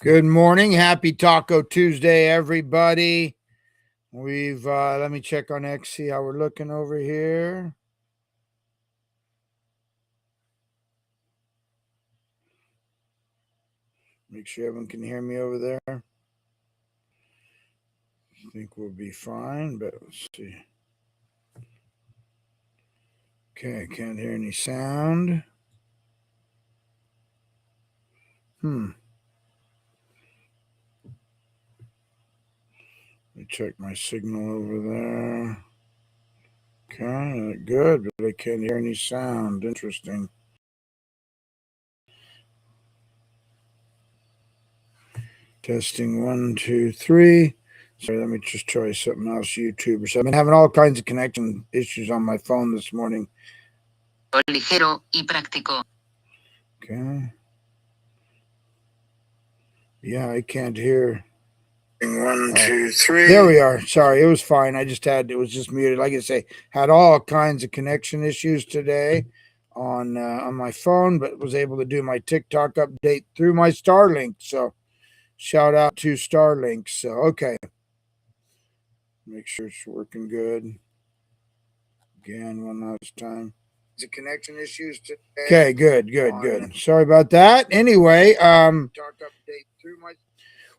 Good morning. Happy Taco Tuesday, everybody. We've let me check on X, see how we're looking over here. Make sure everyone can hear me over there. I think we'll be fine, but let's see. Okay, can't hear any sound. Let me check my signal over there. Okay, good, but I can't hear any sound. Interesting. Testing 1, 2, 3. Sorry, let me just try something else. YouTube or something. I've been having all kinds of connection issues on my phone this morning. Ligero y práctico. Okay. Yeah, I can't hear. 1, 2, 3. There we are. Sorry, it was fine. It was just muted. Like I say, had all kinds of connection issues today on my phone, but was able to do my TikTok update through my Starlink. So shout out to Starlink. So okay. Make sure it's working good. Again, one last time. The connection issues today. Okay, good. Sorry about that. Anyway, talk update through my.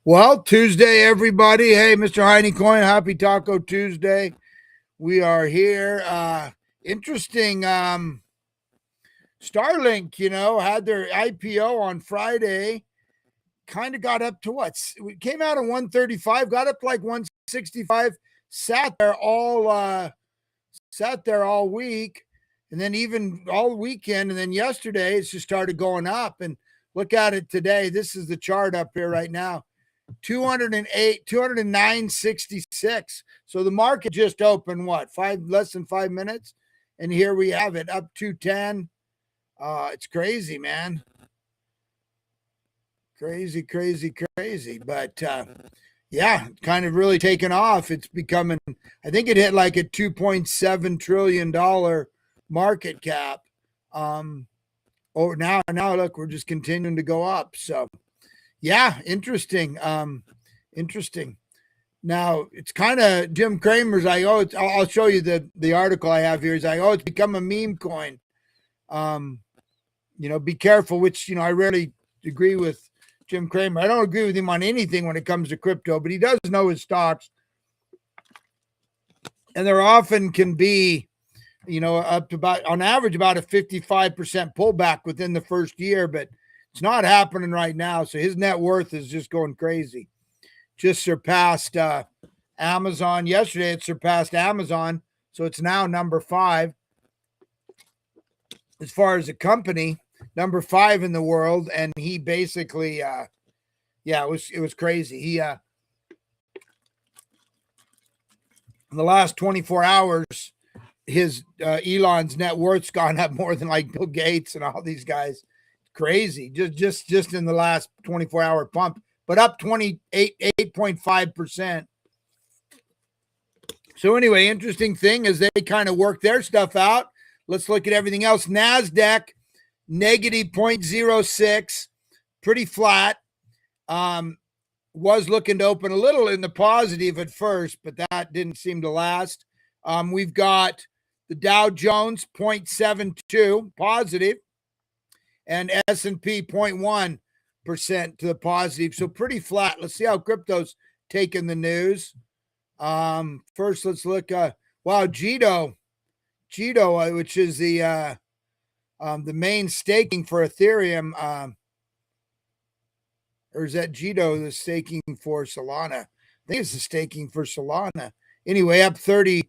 Well, Tuesday, everybody. Hey, Mr. Heine Coin, happy Taco Tuesday. We are here. Interesting. Starlink, had their IPO on Friday. Kind of got up to what? We came out at 135, got up to like 165, sat there all week, and then even all weekend, and then yesterday it's just started going up. And look at it today. This is the chart up here right now. 209.66. So the market just opened less than 5 minutes, and here we have it up 210. It's crazy, man. Crazy. But yeah, kind of really taken off. It's becoming, I think it hit like a $2.7 trillion market cap. Now look, we're just continuing to go up. So yeah, interesting. Now it's kind of Jim Cramer's. I'll show you the article I have here. Is it's become a meme coin. Be careful, which, I rarely agree with Jim Cramer. I don't agree with him on anything when it comes to crypto, but he does know his stocks. And there often can be, up to on average, about a 55% pullback within the first year, but it's not happening right now. So his net worth is just going crazy. Just surpassed Amazon. Yesterday, it surpassed Amazon. So it's now number 5. As far as a company, number 5 in the world. And he basically, it was crazy. He, in the last 24 hours, his Elon's net worth's gone up more than like Bill Gates and all these guys. Crazy. Just in the last 24-hour pump, but up 8.5%. So anyway, interesting thing is they kind of work their stuff out. Let's look at everything else. NASDAQ, negative 0.06, pretty flat. Was looking to open a little in the positive at first, but that didn't seem to last. We've got the Dow Jones 0.72 positive, and S&P 0.1% to the positive. So pretty flat. Let's see how crypto's taking the news. First, let's look. Jito, which is the main staking for Ethereum. Or is that Jito the staking for Solana? I think it's the staking for Solana. Anyway, up 30.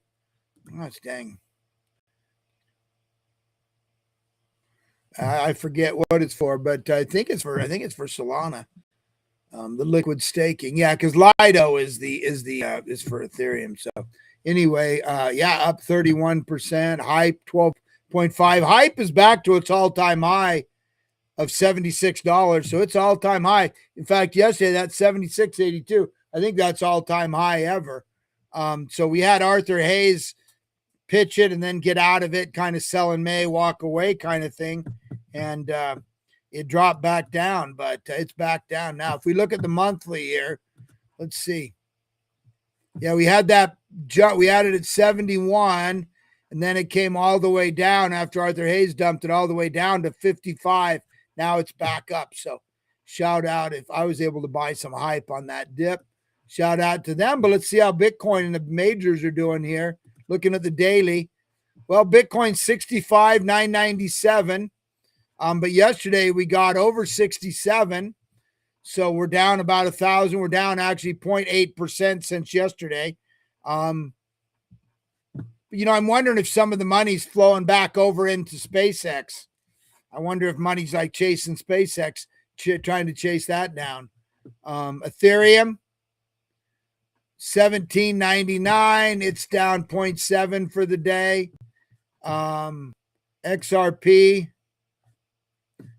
Oh, dang. I forget what it's for, but I think it's for Solana. The liquid staking. Yeah, because Lido is for Ethereum. So anyway, up 31%. Hype 12.5. Hype is back to its all-time high of $76. So it's all-time high. In fact, yesterday that's $76.82. I think that's all-time high ever. So we had Arthur Hayes pitch it and then get out of it, kind of sell in May, walk away kind of thing. And it dropped back down, but it's back down now. If we look at the monthly here, let's see. Yeah, we had that jump. We had it at 71, and then it came all the way down after Arthur Hayes dumped it all the way down to 55. Now it's back up. So shout out if I was able to buy some hype on that dip. Shout out to them. But let's see how Bitcoin and the majors are doing here. Looking at the daily. Well, Bitcoin 65,997. But yesterday we got over 67. So we're down about 1,000. We're down actually 0.8% since yesterday. I'm wondering if some of the money's flowing back over into SpaceX. I wonder if money's like chasing SpaceX, trying to chase that down. Ethereum, 17.99. It's down 0.7 for the day. XRP.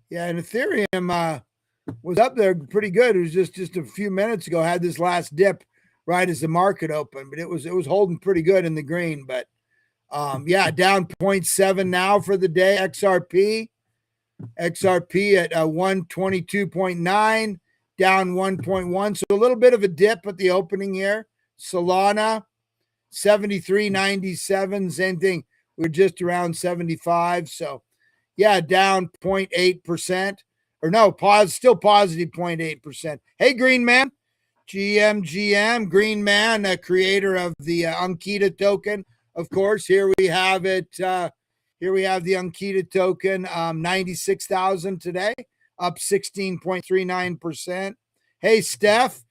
Yeah, and Ethereum was up there pretty good. It was just a few minutes ago. Had this last dip right as the market opened, but it was holding pretty good in the green. But down 0.7 now for the day. XRP at 122.9, down 1.1. So a little bit of a dip at the opening here. Solana 73.97, same thing. We're just around 75. So down 0.8%. Or no, still positive 0.8%. Hey, Green Man, GM, Green Man, a creator of the Ankita token. Of course, here we have it. Here we have the Ankita token, 96,000 today, up 16.39%. Hey, Steph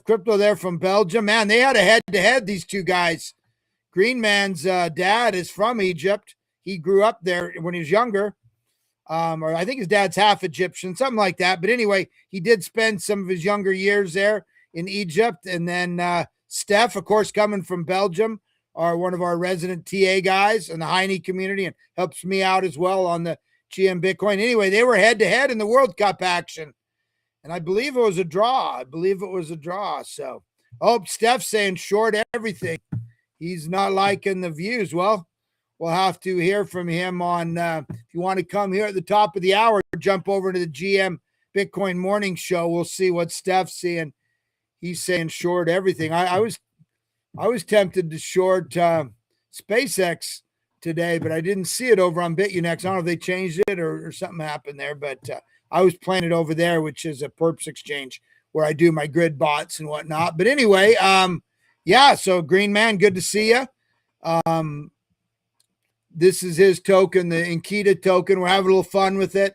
Crypto there from Belgium. Man, they had a head-to-head, these two guys. Green Man's dad is from Egypt. He grew up there when he was younger. Or I think his dad's half Egyptian, something like that. But anyway, he did spend some of his younger years there in Egypt. And then Steph, of course, coming from Belgium, are one of our resident TA guys in the Heine community and helps me out as well on the GM Bitcoin. Anyway, they were head-to-head in the World Cup action. And I believe it was a draw. So, Steph's saying short everything. He's not liking the views. Well, we'll have to hear from him on, if you want to come here at the top of the hour, jump over to the GM Bitcoin Morning Show. We'll see what Steph's seeing. He's saying short everything. I was tempted to short SpaceX today, but I didn't see it over on BitUnex. I don't know if they changed it or something happened there, but I was playing it over there, which is a perps exchange where I do my grid bots and whatnot. But anyway, so Green Man, good to see you. This is his token, the Ankita token. We're having a little fun with it.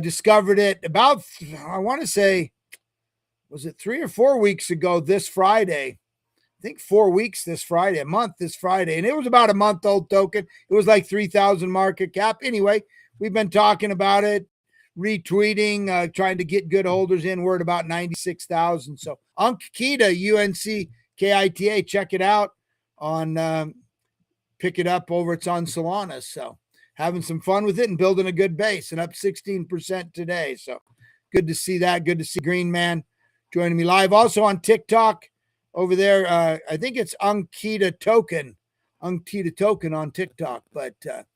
Discovered it about, I want to say, was it 3 or 4 weeks ago this Friday? I think 4 weeks this Friday, a month this Friday. And it was about a month-old token. It was like 3,000 market cap. Anyway, we've been talking about it, retweeting, trying to get good holders in. We're at about 96,000. So Ankita, UNCKITA, check it out on pick it up over. It's on Solana. So having some fun with it and building a good base and up 16% today. So good to see that. Good to see Green Man joining me live. Also on TikTok over there. I think it's Ankita token on TikTok, but that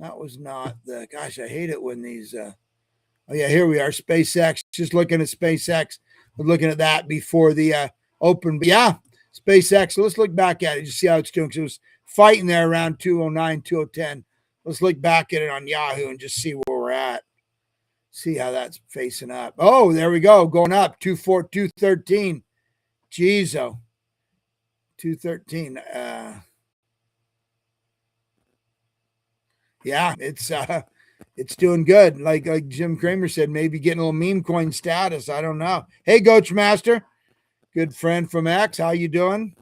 was not the, gosh, I hate it when these, here we are. SpaceX, just looking at SpaceX. We're looking at that before the open, but SpaceX. So let's look back at it. Just see how it's doing. Because it was fighting there around 209, 2010. Let's look back at it on Yahoo and just see where we're at. See how that's facing up. Oh, there we go. Going up 213. Jeez, 213. It's doing good. Like Jim Cramer said, maybe getting a little meme coin status. I don't know. Hey, Coach Master. Good friend from X. How you doing?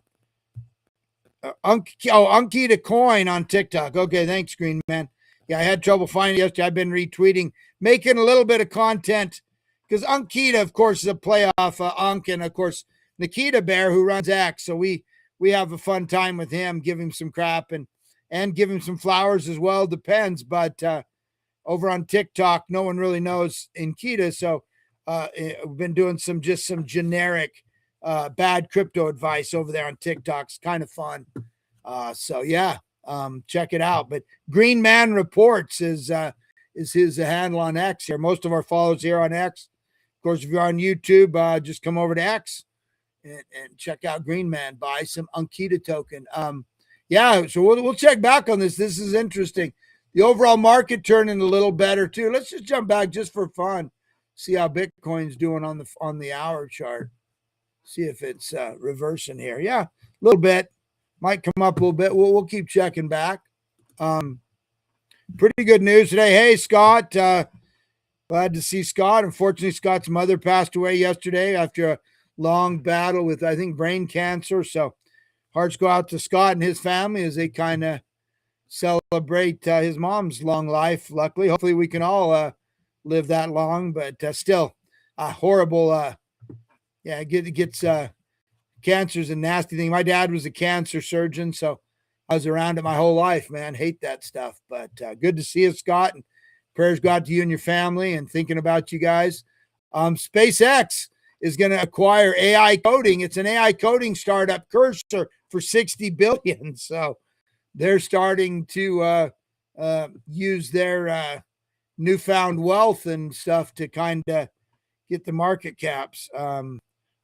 Ankita coin on TikTok. Okay, thanks, Green Man. Yeah, I had trouble finding it yesterday. I've been retweeting, making a little bit of content because Ankita, of course, is a play off Ankh and, of course, Nikita Bear, who runs X. So we have a fun time with him, give him some crap and give him some flowers as well. Depends. But over on TikTok, no one really knows Ankita. So we've been doing some generic bad crypto advice over there on TikTok. It's kind of fun. Check it out. But Green Man Reports is is his handle on X here. Most of our followers here on X. Of course, if you're on YouTube, just come over to X and check out Green Man. Buy some Ankita token. Yeah, so we'll check back on this. This is interesting. The overall market turning a little better too. Let's just jump back just for fun. See how Bitcoin's doing on the hour chart. See if it's reversing here. Yeah, a little bit. Might come up a little bit. We'll keep checking back. Pretty good news today. Hey, Scott. Glad to see Scott. Unfortunately, Scott's mother passed away yesterday after a long battle with, I think, brain cancer. So hearts go out to Scott and his family as they kind of celebrate his mom's long life. Luckily, hopefully we can all live that long, but still a horrible, gets cancer's a nasty thing. My dad was a cancer surgeon, so I was around it my whole life, man. Hate that stuff, but good to see you, Scott, and prayers go out to you and your family and thinking about you guys. SpaceX is going to acquire AI coding. It's an AI coding startup, Cursor, for $60 billion. So they're starting to use their newfound wealth and stuff to kind of get the market caps.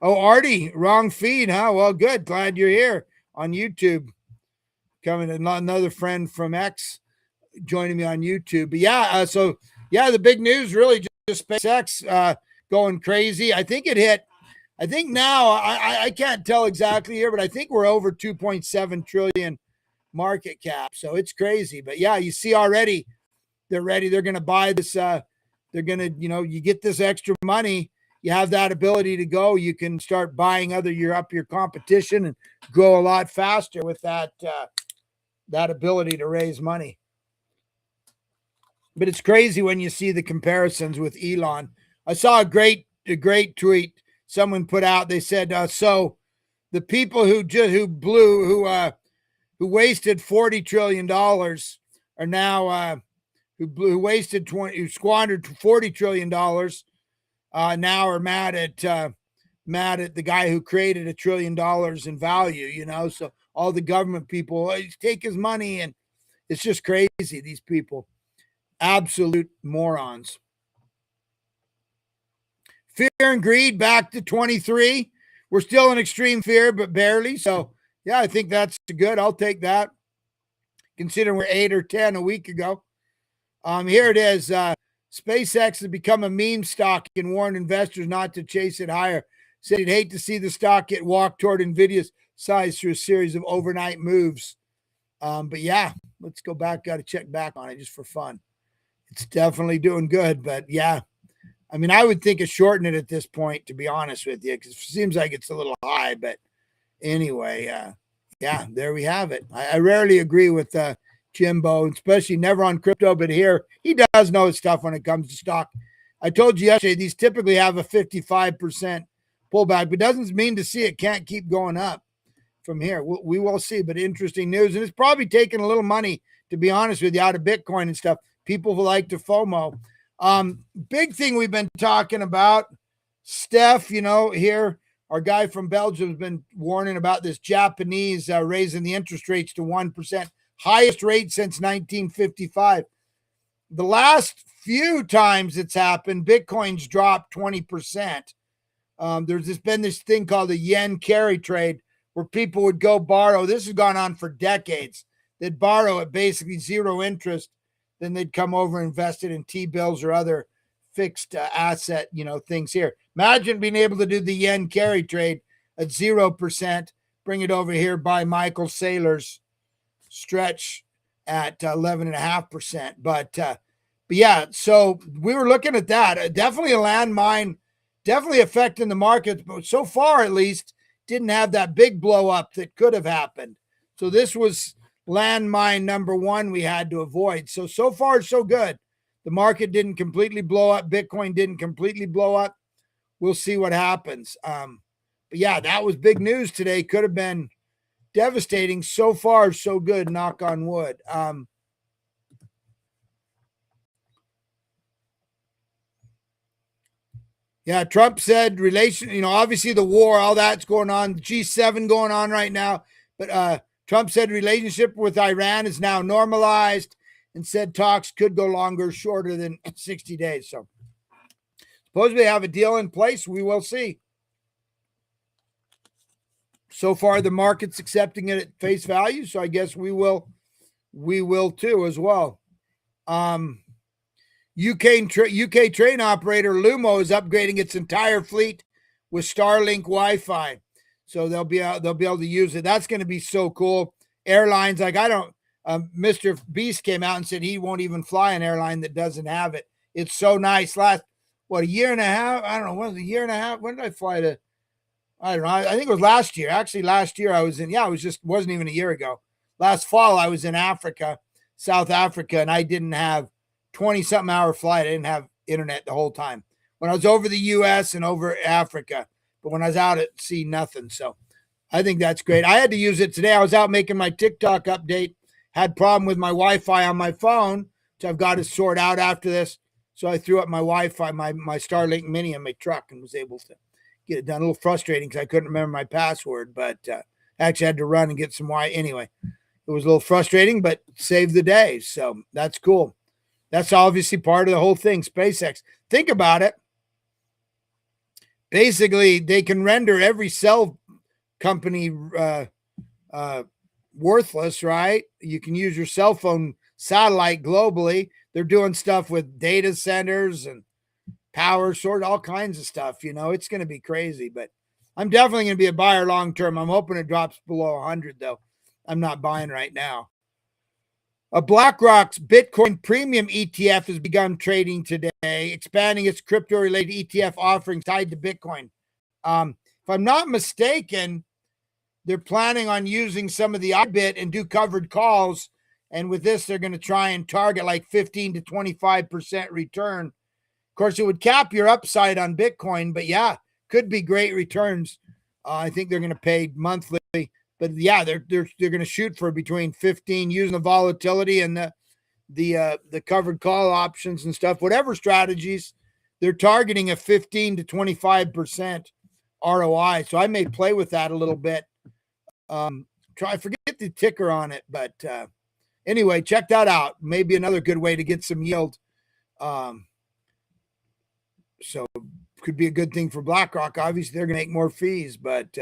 Artie, wrong feed, huh? Well, good. Glad you're here on YouTube. Coming, another friend from X joining me on YouTube. But the big news really just SpaceX going crazy. I think now, I can't tell exactly here, but I think we're over 2.7 trillion market cap. So it's crazy. But yeah, you see already they're ready. They're going to buy this. They're going to, you get this extra money. You have that ability to go. You can start buying your competition and grow a lot faster with that ability to raise money. But it's crazy when you see the comparisons with Elon. I saw a great tweet someone put out. They said, so the people who wasted $40 trillion are now who squandered $40 trillion now are mad at the guy who created $1 trillion in value, so all the government people take his money, and it's just crazy. These people, absolute morons. Fear and greed back to 23. We're still in extreme fear, but barely. So yeah, I think that's good. I'll take that. Considering we're 8 or 10 a week ago. Here it is. SpaceX has become a meme stock and warned investors not to chase it higher. Said he'd hate to see the stock get walked toward NVIDIA's size through a series of overnight moves. But yeah, let's go back. Got to check back on it just for fun. It's definitely doing good, but yeah. I mean, I would think of shorting it at this point, to be honest with you, because it seems like it's a little high. But anyway, yeah, there we have it. I rarely agree with Jimbo, especially never on crypto, but here he does know his stuff when it comes to stock. I told you yesterday, these typically have a 55% pullback, but doesn't mean to see it can't keep going up from here. We will see, but interesting news. And it's probably taking a little money, to be honest with you, out of Bitcoin and stuff. People who like to FOMO. Big thing we've been talking about, Steph, here, our guy from Belgium has been warning about this Japanese raising the interest rates to 1%, highest rate since 1955. The last few times it's happened, Bitcoin's dropped 20%. There's been this thing called the yen carry trade where people would go borrow. This has gone on for decades. They'd borrow at basically zero interest. Then they'd come over and invest it in T-bills or other fixed asset, things here. Imagine being able to do the yen carry trade at 0%, bring it over here, buy Michael Saylor's stretch at 11.5%. But yeah, so we were looking at that. Definitely a landmine, definitely affecting the markets, but so far at least didn't have that big blow up that could have happened. So this was landmine number one we had to avoid. So far, so good. The market didn't completely blow up. Bitcoin didn't completely blow up. We'll see what happens. But yeah, that was big news today. Could have been devastating. So far, so good. Knock on wood. Yeah, Trump said obviously the war, all that's going on, G7 going on right now. But Trump said relationship with Iran is now normalized. and said talks could go longer, shorter than 60 days. So suppose we have a deal in place. We will see. So far, the market's accepting it at face value, so I guess we will too as well. UK train operator Lumo is upgrading its entire fleet with Starlink Wi-Fi, so they'll be able to use it. That's going to be so cool. Airlines like Mr. Beast came out and said he won't even fly an airline that doesn't have it. It's so nice. Last a year and a half? I don't know. What was a year and a half? When did I fly to? I don't know. I think it was last year. Actually, last year I was in. Yeah, wasn't even a year ago. Last fall I was in Africa, South Africa, and I didn't have 20-something hour flight. I didn't have internet the whole time. When I was over the U.S. and over Africa, but when I was out at sea, nothing. So I think that's great. I had to use it today. I was out making my TikTok update. Had problem with my Wi-Fi on my phone, so I've got to sort out after this. So I threw up my Wi-Fi, my Starlink Mini in my truck, and was able to get it done. A little frustrating because I couldn't remember my password, but actually had to run and get some Wi-Fi. Anyway, it was a little frustrating, but saved the day. So that's cool. That's obviously part of the whole thing. SpaceX. Think about it. Basically, they can render every cell company worthless, right? You can use your cell phone satellite globally. They're doing stuff with data centers and power sort, all kinds of stuff. It's going to be crazy, but I'm definitely going to be a buyer long term. I'm hoping it drops below 100 though. I'm not buying right now. BlackRock's Bitcoin Premium ETF has begun trading today, expanding its crypto-related ETF offerings tied to Bitcoin. If I'm not mistaken, they're planning on using some of the IBIT and do covered calls. And with this, they're going to try and target like 15 to 25% return. Of course, it would cap your upside on Bitcoin, but yeah, could be great returns. I think they're going to pay monthly. But yeah, they're going to shoot for between 15 using the volatility and the covered call options and stuff. Whatever strategies, they're targeting a 15 to 25% ROI. So I may play with that a little bit. Forget the ticker on it, but anyway, check that out. Maybe another good way to get some yield. So could be a good thing for BlackRock. Obviously, they're going to make more fees, but.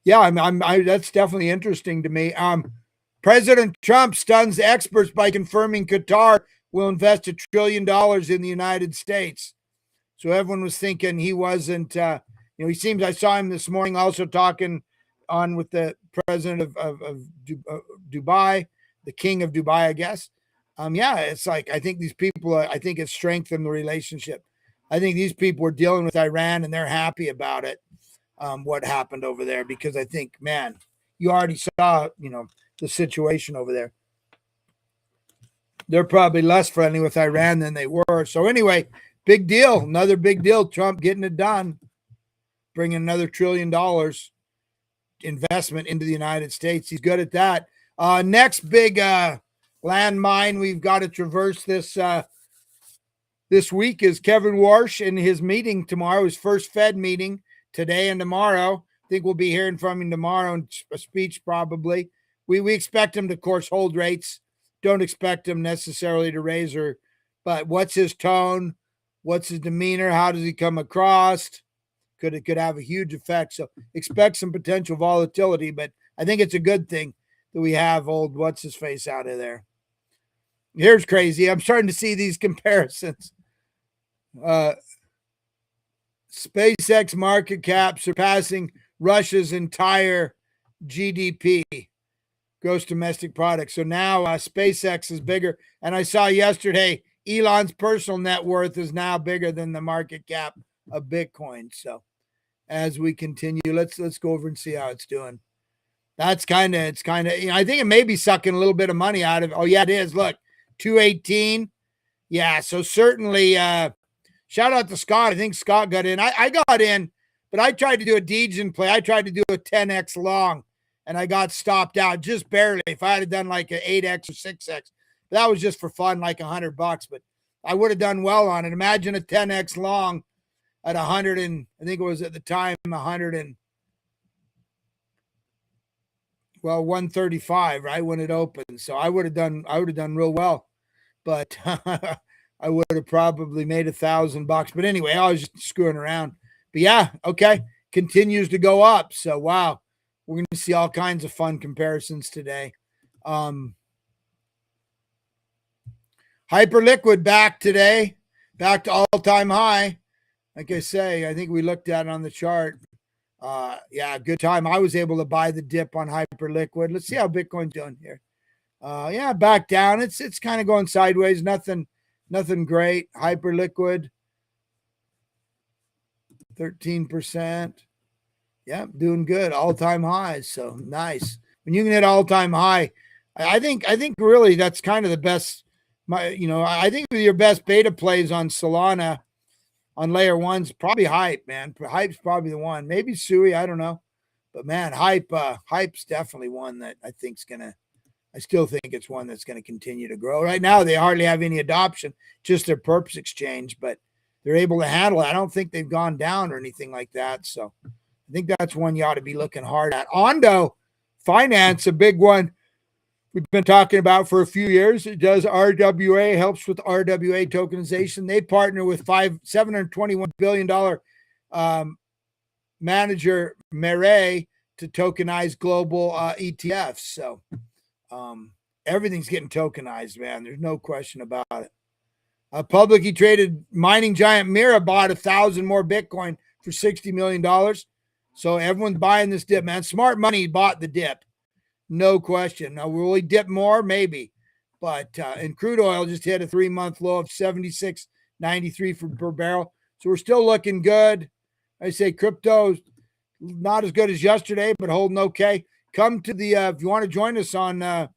Yeah, that's definitely interesting to me. President Trump stuns experts by confirming Qatar will invest $1 trillion in the United States. So everyone was thinking he wasn't, he seems, I saw him this morning also talking on with the president of Dubai, the king of Dubai, I guess. Yeah, it's like, I think these people, I think it's strengthened the relationship. I think these people are dealing with Iran and they're happy about it. What happened over there, because I think, man, you already saw, the situation over there. They're probably less friendly with Iran than they were. So anyway, big deal. Another big deal. Trump getting it done, bringing another $1 trillion investment into the United States. He's good at that. Next big landmine we've got to traverse this week is Kevin Warsh in his meeting tomorrow, his first Fed meeting. Today and tomorrow. I think we'll be hearing from him tomorrow in a speech probably. We expect him to, of course, hold rates. Don't expect him necessarily to raise her. But what's his tone? What's his demeanor? How does he come across? It could have a huge effect. So expect some potential volatility, but I think it's a good thing that we have old what's his face out of there. Here's crazy. I'm starting to see these comparisons. SpaceX market cap surpassing Russia's entire GDP, gross domestic product. So now SpaceX is bigger. And I saw yesterday Elon's personal net worth is now bigger than the market cap of Bitcoin. So as we continue, let's go over and see how it's doing. It's kind of, I think it may be sucking a little bit of money out of it. Oh yeah, it is. Look, 218. Yeah. So certainly, shout out to Scott. I think Scott got in. I got in, but I tried to do a Dejan play. I tried to do a 10x long, and I got stopped out just barely. If I had done like an 8x or 6x, that was just for fun, like $100. But I would have done well on it. Imagine a 10x long at 100, and I think it was at the time 135, right when it opened. So I would have done real well. but I would have probably made $1,000. But anyway, I was just screwing around. But yeah, okay, continues to go up. So wow, we're going to see all kinds of fun comparisons today. Hyperliquid back today, back to all-time high. Like I say, I think we looked at it on the chart. Yeah, good time. I was able to buy the dip on Hyperliquid. Let's see how Bitcoin's doing here. Yeah, back down. It's kind of going sideways. Nothing great. Hyperliquid, 13%. Yeah, doing good. All-time highs. So nice. When you can hit all-time high, I think really that's kind of the best. I think your best beta plays on Solana on layer one's probably Hype, man. Hype's probably the one. Maybe Sui, I don't know. But man, Hype's definitely one that I still think it's one that's going to continue to grow. Right now, they hardly have any adoption, just their perps exchange, but they're able to handle it. I don't think they've gone down or anything like that. So I think that's one you ought to be looking hard at. Ondo Finance, a big one we've been talking about for a few years. It does RWA, helps with RWA tokenization. They partner with $721 billion manager Meret to tokenize global ETFs. So everything's getting tokenized, man. There's no question about it. A publicly traded mining giant Mira bought 1,000 more Bitcoin for $60 million. So everyone's buying this dip, man. Smart money bought the dip. No question. Now, will we dip more? Maybe. But and crude oil just hit a 3-month low of 76.93 per barrel. So we're still looking good. I say crypto's not as good as yesterday, but holding okay. Come to the if you want to join us on our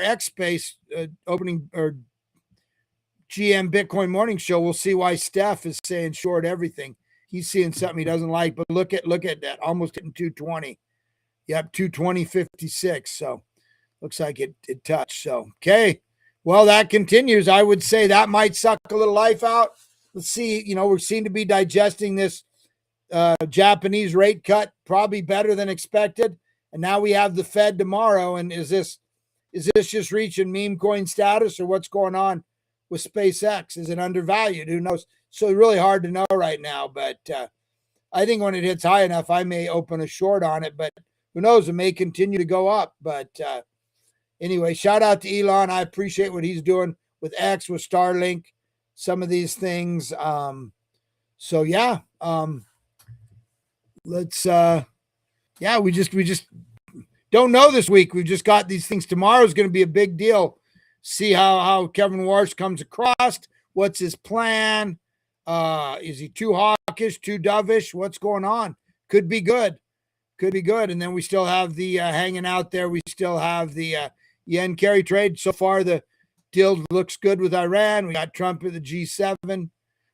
X Space opening or GM Bitcoin morning show, we'll see why Steph is saying short everything. He's seeing something he doesn't like, but look at that, almost hitting 220. Yep, 220.56. So looks like it touched. So okay, well that continues. I would say that might suck a little life out. Let's see. We seem to be digesting this Japanese rate cut probably better than expected, and now we have the Fed tomorrow. And is this just reaching meme coin status, or what's going on with SpaceX? Is it undervalued? Who knows? So really hard to know right now. But I think when it hits high enough, I may open a short on it. But who knows? It may continue to go up. But anyway, shout out to Elon. I appreciate what he's doing with X, with Starlink, some of these things. So yeah, let's we just don't know this week. We've just got these things. Tomorrow is going to be a big deal. See how Kevin Warsh comes across. What's his plan? Is he too hawkish, too dovish? What's going on? Could be good. And then we still have the hanging out there. We still have the yen carry trade. So far, the deal looks good with Iran. We got Trump at the G7.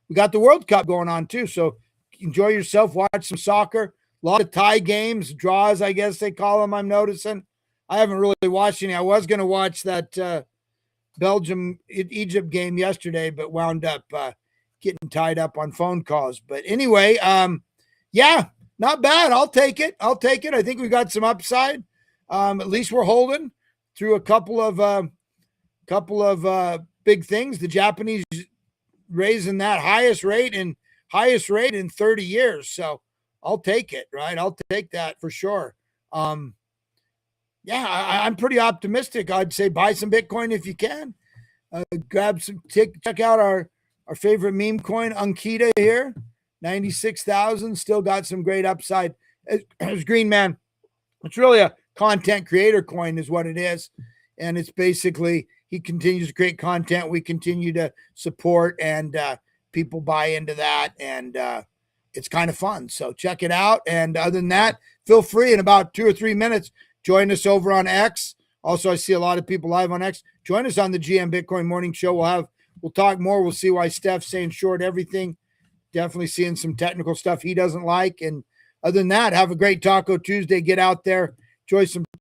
We got the World Cup going on too. So enjoy yourself. Watch some soccer. A lot of tie games, draws, I guess they call them. I'm noticing. I haven't really watched any. I was going to watch that Belgium-Egypt game yesterday, but wound up getting tied up on phone calls. But anyway, yeah, not bad. I'll take it. I think we got some upside. At least we're holding through a couple of big things. The Japanese raising that highest rate in 30 years. So I'll take it, right? I'll take that for sure. Yeah, I'm pretty optimistic. I'd say buy some Bitcoin if you can. Check out our favorite meme coin, Ankita here, 96,000. Still got some great upside. As Green Man, it's really a content creator coin is what it is. And it's basically he continues to create content. We continue to support, and people buy into that. And it's kind of fun. So check it out. And other than that, feel free in about 2 or 3 minutes. Join us over on X. Also, I see a lot of people live on X. Join us on the GM Bitcoin Morning Show. We'll talk more. We'll see why Steph's saying short everything. Definitely seeing some technical stuff he doesn't like. And other than that, have a great Taco Tuesday. Get out there, enjoy some